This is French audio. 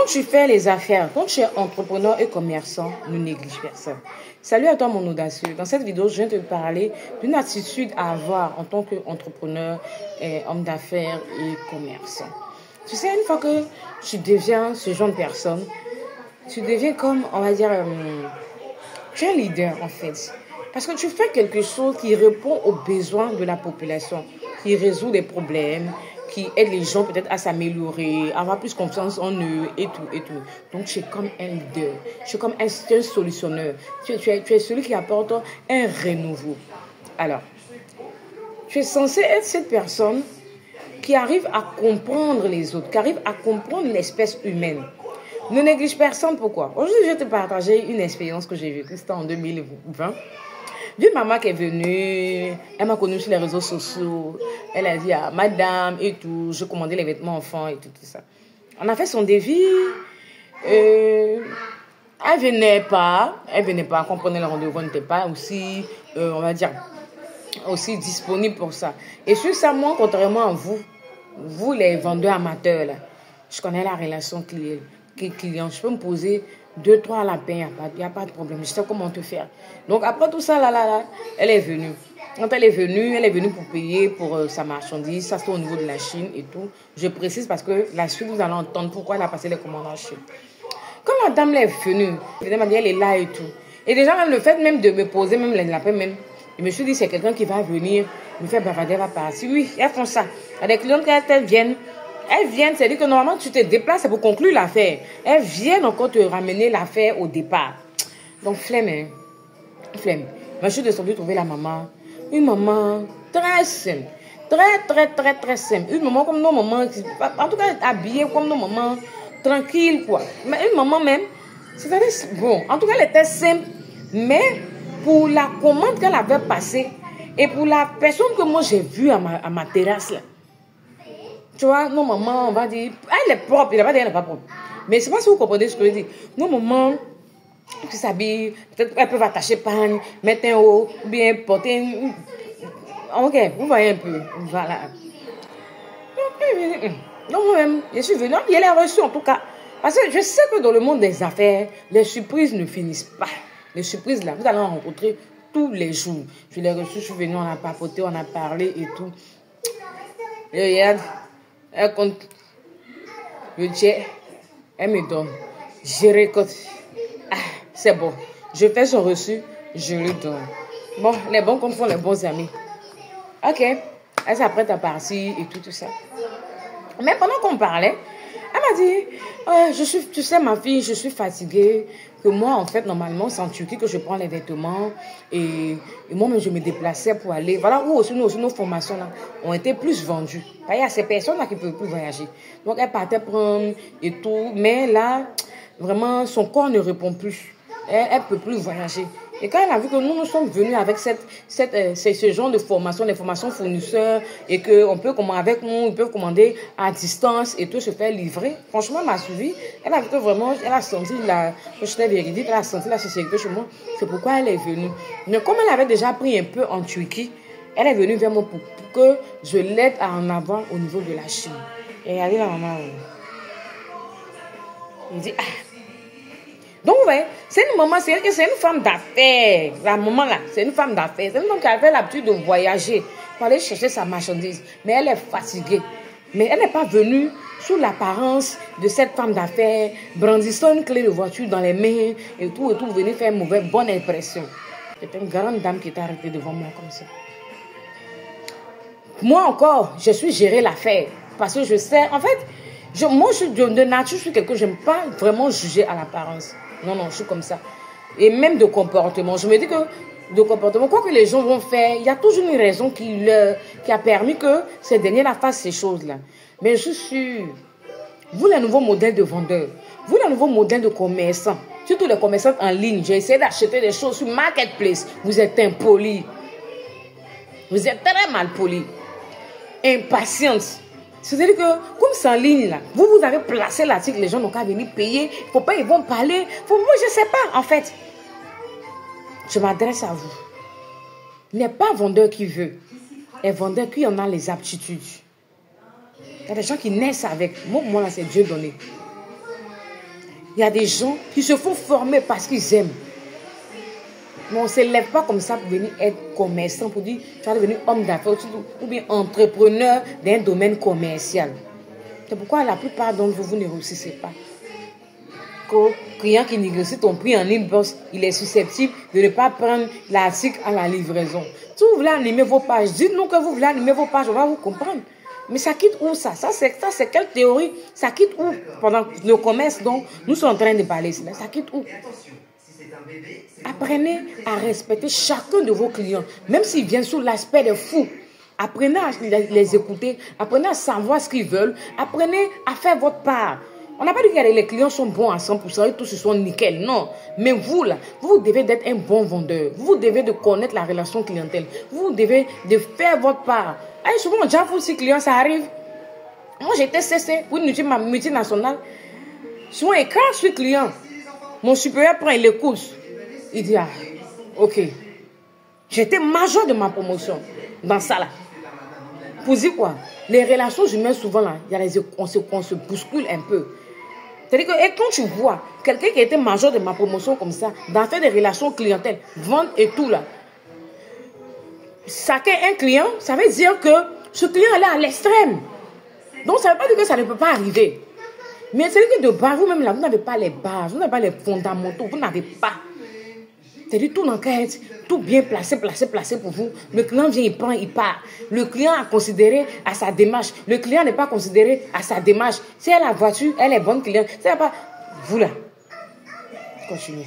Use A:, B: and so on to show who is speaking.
A: tu fais les affaires, quand tu es entrepreneur et commerçant, ne néglige personne. Salut à toi mon audacieux. Dans cette vidéo, je viens te parler d'une attitude à avoir en tant qu'entrepreneur, homme d'affaires et commerçant. Tu sais, une fois que tu deviens ce genre de personne, tu deviens comme, on va dire, tu es un leader en fait. Parce que tu fais quelque chose qui répond aux besoins de la population, qui résout des problèmes, qui aide les gens peut-être à s'améliorer, à avoir plus confiance en eux et tout, et tout. Donc, tu es comme un leader, tu es comme un solutionneur, tu es celui qui apporte un renouveau. Alors, tu es censé être cette personne qui arrive à comprendre les autres, qui arrive à comprendre l'espèce humaine. Ne néglige personne, pourquoi? Aujourd'hui, je vais te partager une expérience que j'ai vécue, c'était en 2020. J'ai une maman qui est venue, elle m'a connue sur les réseaux sociaux, elle a dit à madame et tout, je commandais les vêtements enfants et tout ça. On a fait son devis, elle venait pas, comprenez le rendez-vous, n'était pas aussi, on va dire, aussi disponible pour ça. Et sur ça, moi, contrairement à vous les vendeurs amateurs, là, je connais la relation client, je peux me poser 2-3 lapins, il n'y a pas de problème. Je sais comment te faire. Donc, après tout ça, elle est venue. Quand elle est venue pour payer pour sa marchandise. Ça, c'est au niveau de la Chine et tout. Je précise parce que la suite, vous allez entendre pourquoi elle a passé les commandes en Chine. Quand la dame est venue, elle m'a dit, elle est là et tout. Et déjà, même le fait même de me poser même les lapins, même, je me suis dit, c'est quelqu'un qui va venir, me faire bavarder, elle va partir. Oui, elles font ça. Il y a des clients qui elles viennent, c'est-à-dire que normalement tu te déplaces pour conclure l'affaire. Elles viennent encore te ramener l'affaire au départ. Donc flemme, hein. Flemme. Mais je suis descendue trouver la maman. Une maman très simple. Très simple. Une maman comme nos mamans, en tout cas habillée comme nos mamans, tranquille quoi. Mais une maman même, c'est-à-dire, bon, en tout cas elle était simple. Mais pour la commande qu'elle avait passée et pour la personne que moi j'ai vue à ma terrasse là, tu vois, nos mamans, on va dire, elle est propre, il n'a pas dit qu'elle n'est pas propre. Mais je ne sais pas si vous comprenez ce que je dis. Nos mamans qui s'habillent, peut-être elles peuvent attacher panne, mettre un haut, ou bien porter une... Ok, vous voyez un peu. Voilà. Donc moi-même, je suis venue, il a reçu en tout cas. Parce que je sais que dans le monde des affaires, les surprises ne finissent pas. Les surprises là, vous allez en rencontrer tous les jours. Je l'ai reçu, je suis venue, on a papoté, on a parlé et tout. Et regarde. Elle compte le jet, elle me donne. Je récolte. Ah, c'est bon. Je fais son reçu, je lui donne. Bon, les bons comptes font les bons amis. Ok. Elle s'apprête à partir et tout ça. Mais pendant qu'on parlait, elle m'a dit, tu sais ma fille, je suis fatiguée. Que moi, en fait, normalement, c'est en Turquie que je prends les vêtements. Et moi-même, je me déplaçais pour aller. Voilà où aussi nos formations là, ont été plus vendues. Il y a ces personnes-là qui ne peuvent plus voyager. Donc, elle partait prendre et tout. Mais là, vraiment, son corps ne répond plus. Elle ne peut plus voyager. Et quand elle a vu que nous sommes venus avec ce genre de formation, les formations fournisseurs, et qu'on peut commander avec nous, ils peuvent commander à distance et tout se faire livrer. Franchement, elle m'a suivi. Elle a vu que vraiment, elle a senti que j'étais véridique, elle a senti la sincérité chez moi. C'est pourquoi elle est venue. Mais comme elle avait déjà pris un peu en Turquie, elle est venue vers moi pour que je l'aide à en avoir au niveau de la Chine. Et regardez la maman. Elle dit, donc, ouais, c'est une maman, c'est une femme d'affaires. La maman là, c'est une femme d'affaires. C'est une femme qui avait l'habitude de voyager pour aller chercher sa marchandise. Mais elle est fatiguée. Mais elle n'est pas venue sous l'apparence de cette femme d'affaires, brandissant une clé de voiture dans les mains et tout, venir faire une bonne impression. C'était une grande dame qui était arrêtée devant moi comme ça. Moi encore, je suis gérée l'affaire. Parce que je sais, en fait, moi, de nature, je suis quelqu'un, je n'aime pas vraiment juger à l'apparence. Non, je suis comme ça. Et même de comportement. Je me dis que de comportement, quoi que les gens vont faire, il y a toujours une raison qui a permis que ces derniers-là fassent ces choses-là. Mais je suis sûre, vous les nouveaux modèles de vendeurs, vous les nouveaux modèles de commerçants, surtout les commerçants en ligne, j'ai essayé d'acheter des choses sur Marketplace, vous êtes impolis. Vous êtes très mal polis. Impatience. C'est-à-dire que, comme c'est en ligne, là, vous avez placé l'article, les gens n'ont qu'à venir payer. Il ne faut pas, ils vont parler. Moi, je ne sais pas, en fait. Je m'adresse à vous. Il n'est pas un vendeur qui veut. Un vendeur qui en a les aptitudes. Il y a des gens qui naissent avec. Moi là, c'est Dieu donné. Il y a des gens qui se font former parce qu'ils aiment. Mais on ne s'élève pas comme ça pour venir être commerçant, pour dire tu vas devenir homme d'affaires ou bien entrepreneur d'un domaine commercial. C'est pourquoi la plupart d'entre vous, vous ne réussissez pas. Qu'au client qui négocie ton prix en inbox, il est susceptible de ne pas prendre l'article à la livraison. Si vous voulez animer vos pages, dites-nous que vous voulez animer vos pages, on va vous comprendre. Mais ça quitte où ça? Ça, c'est quelle théorie? Ça quitte où? Pendant le commerce, donc, nous sommes en train de parler. Ça quitte où? Apprenez à respecter chacun de vos clients, même s'ils viennent sous l'aspect de fou. Apprenez à les écouter, apprenez à savoir ce qu'ils veulent, apprenez à faire votre part. On n'a pas dit que les clients sont bons à 100% et tous ils sont nickel, non. Mais vous, là, vous devez d'être un bon vendeur. Vous devez de connaître la relation clientèle. Vous devez de faire votre part. Et souvent, déjà, vous, si client, ça arrive. Moi, j'étais CC pour une multinationale. Souvent, et quand je suis client, mon supérieur prend les courses. Il dit, ah, ok. J'étais major de ma promotion dans ça, là. Pour dire quoi? Les relations humaines, souvent, là, on se bouscule un peu. C'est-à-dire que et quand tu vois quelqu'un qui était major de ma promotion comme ça, dans faire des relations clientèle, vendre et tout là, chacun un client, ça veut dire que ce client est là à l'extrême. Donc ça ne veut pas dire que ça ne peut pas arriver. Mais c'est-à-dire que de base, vous-même là, vous n'avez pas les bases, vous n'avez pas les fondamentaux, vous n'avez pas. C'est-à-dire tout dans quête, tout bien placé pour vous. Le client vient, il prend, il part. Le client a considéré à sa démarche. Le client n'est pas considéré à sa démarche. Si elle a la voiture, elle est bonne client. Si elle n'a pas, vous là, continuez.